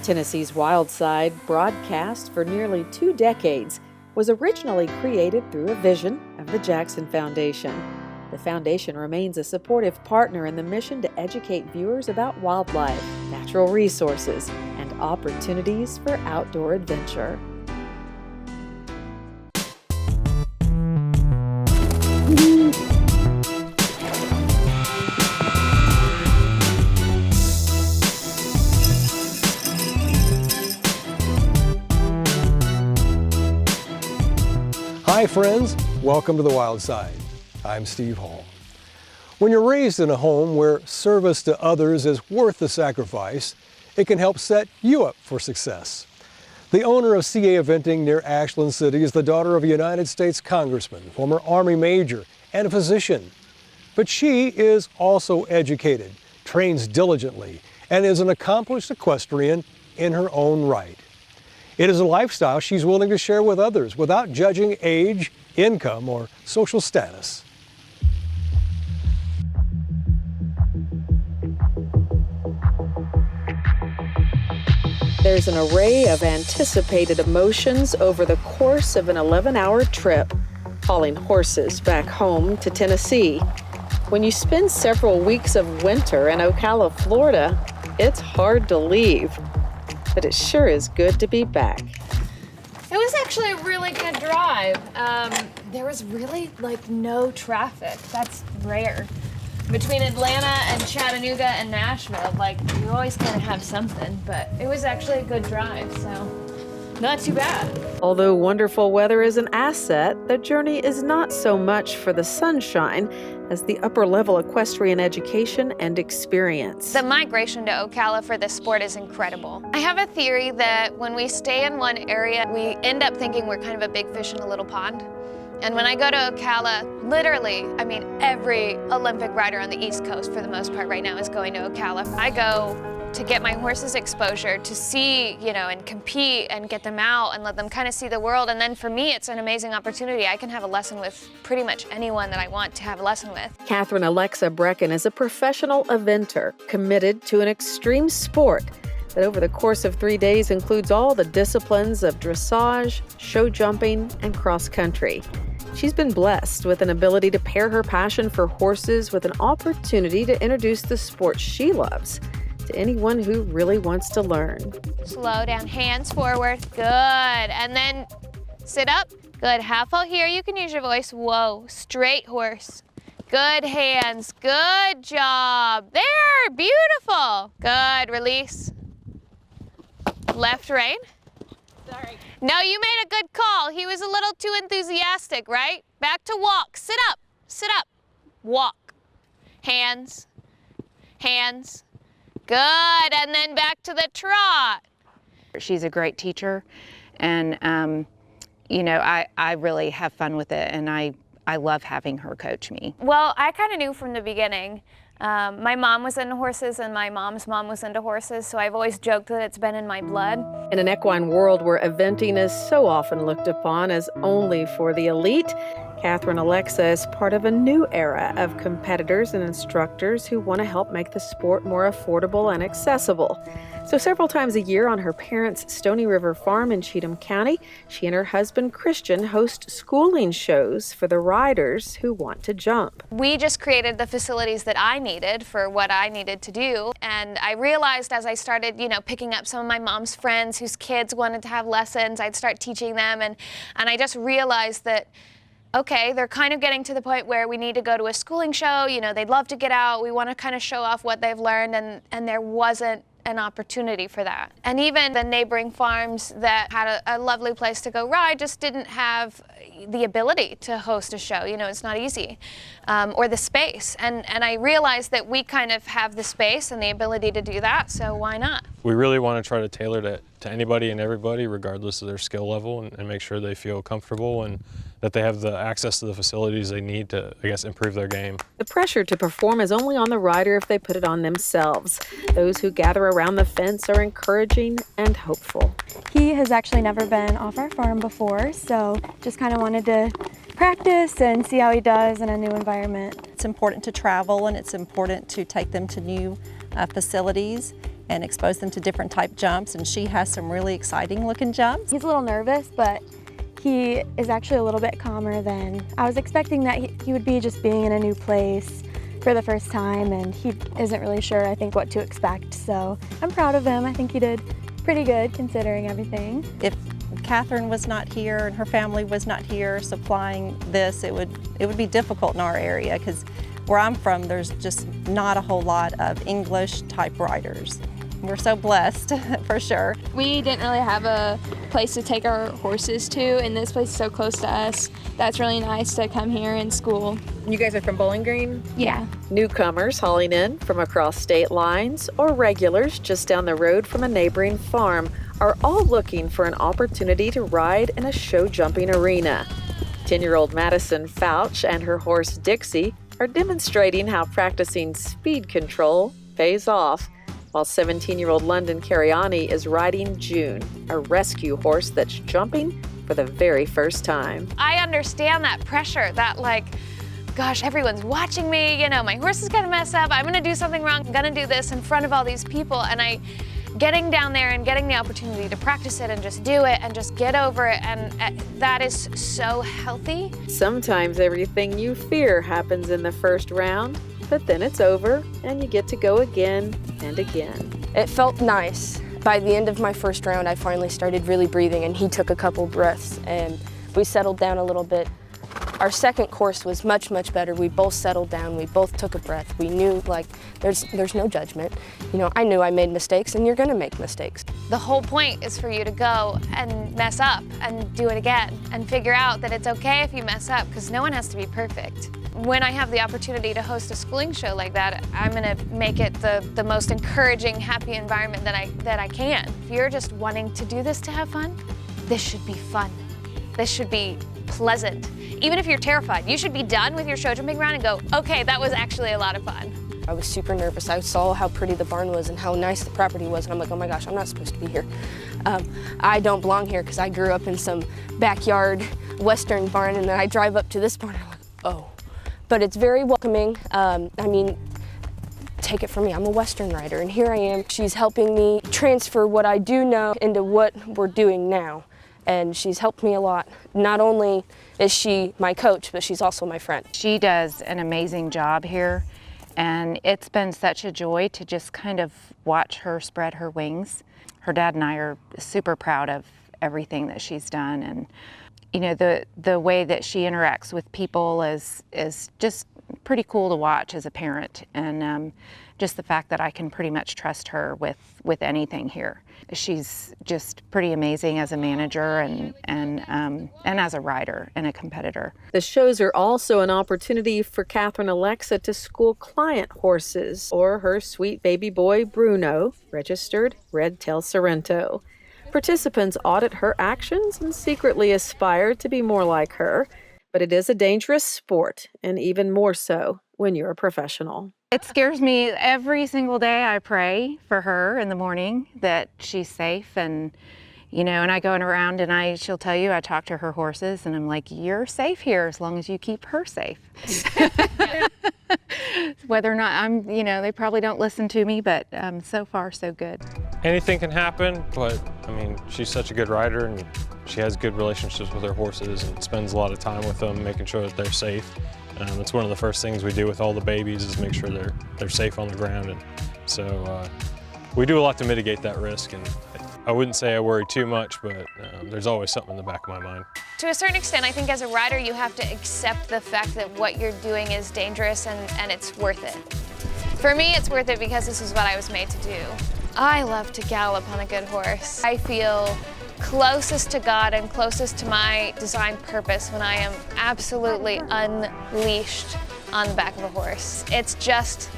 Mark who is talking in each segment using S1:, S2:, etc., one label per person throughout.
S1: Tennessee's Wild Side, broadcast for nearly 2 decades, was originally created through a vision of the Jackson Foundation. The foundation remains a supportive partner in the mission to educate viewers about wildlife, natural resources, and opportunities for outdoor adventure.
S2: Hi friends, welcome to the Wild Side. I'm Steve Hall. When you're raised in a home where service to others is worth the sacrifice, it can help set you up for success. The owner of CA Eventing near Ashland City is the daughter of a United States Congressman, former Army major, and a physician. But she is also educated, trains diligently, and is an accomplished equestrian in her own right. It is a lifestyle she's willing to share with others without judging age, income, or social status.
S1: There's an array of anticipated emotions over the course of an 11-hour trip, hauling horses back home to Tennessee. When you spend several weeks of winter in Ocala, Florida, it's hard to leave. But it sure is good to be back.
S3: It was actually a really good drive. There was really no traffic. That's rare. Between Atlanta and Chattanooga and Nashville, you always kind of have something, but it was actually a good drive, so not too bad.
S1: Although wonderful weather is an asset, the journey is not so much for the sunshine as the upper-level equestrian education and experience.
S3: The migration to Ocala for this sport is incredible. I have a theory that when we stay in one area, we end up thinking we're kind of a big fish in a little pond. And when I go to Ocala, literally, every Olympic rider on the East Coast, for the most part right now, is going to Ocala. I go to get my horses exposure, to see, and compete and get them out and let them kind of see the world. And then for me, it's an amazing opportunity. I can have a lesson with pretty much anyone that I want to have a lesson with.
S1: Cathryn Alexa is a professional eventer committed to an extreme sport that over the course of 3 days includes all the disciplines of dressage, show jumping, and cross country. She's been blessed with an ability to pair her passion for horses with an opportunity to introduce the sport she loves to anyone who really wants to learn.
S3: Slow down, hands forward, good. And then sit up, good. Half out here, you can use your voice. Whoa, straight horse. Good hands, good job. There, beautiful. Good, release. Left rein. Sorry. No, you made a good call. He was a little too enthusiastic, right? Back to walk, sit up, walk. Hands, hands. Good, and then back to the trot.
S4: She's a great teacher, and I really have fun with it, and I love having her coach me.
S3: Well, I kind of knew from the beginning. My mom was into horses, and my mom's mom was into horses, so I've always joked that it's been in my blood.
S1: In an equine world where eventing is so often looked upon as only for the elite, Cathryn Alexa is part of a new era of competitors and instructors who want to help make the sport more affordable and accessible. So several times a year on her parents' Stony River Farm in Cheatham County, she and her husband Christian host schooling shows for the riders who want to jump.
S3: We just created the facilities that I needed for what I needed to do. And I realized as I started, picking up some of my mom's friends whose kids wanted to have lessons, I'd start teaching them. And I just realized that, okay, they're kind of getting to the point where we need to go to a schooling show. They'd love to get out. We want to kind of show off what they've learned. And there wasn't an opportunity for that. And even the neighboring farms that had a lovely place to go ride just didn't have the ability to host a show. It's not easy, or the space. And I realized that we kind of have the space and the ability to do that, so why not?
S5: We really want to try to tailor it to anybody and everybody, regardless of their skill level, and make sure they feel comfortable and that they have the access to the facilities they need to, improve their game.
S1: The pressure to perform is only on the rider if they put it on themselves. Those who gather around the fence are encouraging and hopeful.
S6: He has actually never been off our farm before, so just kind of wanted to practice and see how he does in a new environment.
S7: It's important to travel, and it's important to take them to new facilities. and expose them to different type jumps, and she has some really exciting looking jumps.
S6: He's a little nervous, but he is actually a little bit calmer than I was expecting that he would be, just being in a new place for the first time, and he isn't really sure, I think, what to expect. So I'm proud of him. I think he did pretty good considering everything.
S7: If Cathryn was not here and her family was not here supplying this, it would be difficult in our area, because where I'm from, there's just not a whole lot of English typewriters. We're so blessed, for sure.
S8: We didn't really have a place to take our horses to, and this place is so close to us. That's really nice to come here in school.
S1: You guys are from Bowling Green?
S8: Yeah.
S1: Newcomers hauling in from across state lines or regulars just down the road from a neighboring farm are all looking for an opportunity to ride in a show jumping arena. 10-year-old Madison Fouch and her horse Dixie are demonstrating how practicing speed control pays off, while 17-year-old London Cariani is riding June, a rescue horse that's jumping for the very first time.
S3: I understand that pressure, that gosh, everyone's watching me, my horse is gonna mess up, I'm gonna do something wrong, I'm gonna do this in front of all these people, and getting down there and getting the opportunity to practice it and just do it and just get over it, and that is so healthy.
S1: Sometimes everything you fear happens in the first round, but then it's over and you get to go again and again.
S9: It felt nice. By the end of my first round, I finally started really breathing, and he took a couple breaths and we settled down a little bit. Our second course was much, much better. We both settled down, we both took a breath. We knew there's no judgment. I knew I made mistakes, and you're gonna make mistakes.
S3: The whole point is for you to go and mess up and do it again and figure out that it's okay if you mess up, because no one has to be perfect. When I have the opportunity to host a schooling show like that, I'm gonna make it the most encouraging, happy environment that I can. If you're just wanting to do this to have fun, this should be fun. This should be pleasant. Even if you're terrified, you should be done with your show jumping round and go, okay, that was actually a lot of fun.
S9: I was super nervous. I saw how pretty the barn was and how nice the property was, and I'm like, oh my gosh, I'm not supposed to be here. I don't belong here, because I grew up in some backyard Western barn, and then I drive up to this barn and I'm like, oh. But it's very welcoming. Take it from me, I'm a Western rider, and here I am. She's helping me transfer what I do know into what we're doing now. And she's helped me a lot. Not only is she my coach, but she's also my friend.
S4: She does an amazing job here, and it's been such a joy to just kind of watch her spread her wings. Her dad and I are super proud of everything that she's done, and the way that she interacts with people is just pretty cool to watch as a parent, and just the fact that I can pretty much trust her with anything here. She's just pretty amazing as a manager and as a rider and a competitor.
S1: The shows are also an opportunity for Cathryn Alexa to school client horses, or her sweet baby boy Bruno, registered Red-tailed Sorrento. Participants audit her actions and secretly aspire to be more like her, but it is a dangerous sport, and even more so when you're a professional.
S4: It scares me every single day. I pray for her in the morning that she's safe, and and I go around and she'll tell you, I talk to her horses and I'm like, you're safe here as long as you keep her safe. Whether or not they probably don't listen to me, but so far so good.
S5: Anything can happen, but she's such a good rider, and she has good relationships with her horses and spends a lot of time with them, making sure that they're safe. It's one of the first things we do with all the babies, is make sure they're safe on the ground, and so we do a lot to mitigate that risk. And I wouldn't say I worry too much, but there's always something in the back of my mind.
S3: To a certain extent, I think as a rider, you have to accept the fact that what you're doing is dangerous, and it's worth it. For me, it's worth it because this is what I was made to do. I love to gallop on a good horse. I feel closest to God and closest to my design purpose when I am absolutely unleashed on the back of a horse. It's just,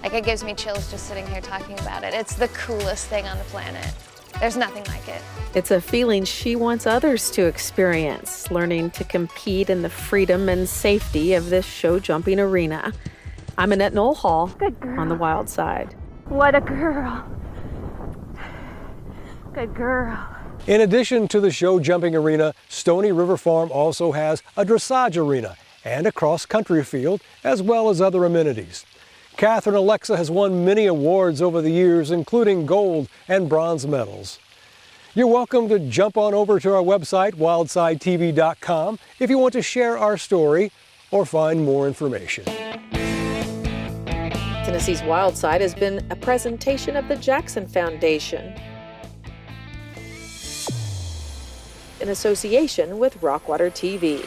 S3: it gives me chills just sitting here talking about it. It's the coolest thing on the planet. There's nothing like it.
S1: It's a feeling she wants others to experience, learning to compete in the freedom and safety of this show jumping arena. I'm Annette Noel Hall on the Wild Side.
S6: What a girl. Good girl.
S2: In addition to the show jumping arena, Stony River Farm also has a dressage arena and a cross-country field, as well as other amenities. Cathryn Alexa has won many awards over the years, including gold and bronze medals. You're welcome to jump on over to our website, wildsidetv.com, if you want to share our story or find more information.
S1: Tennessee's Wild Side has been a presentation of the Jackson Foundation in association with Rockwater TV.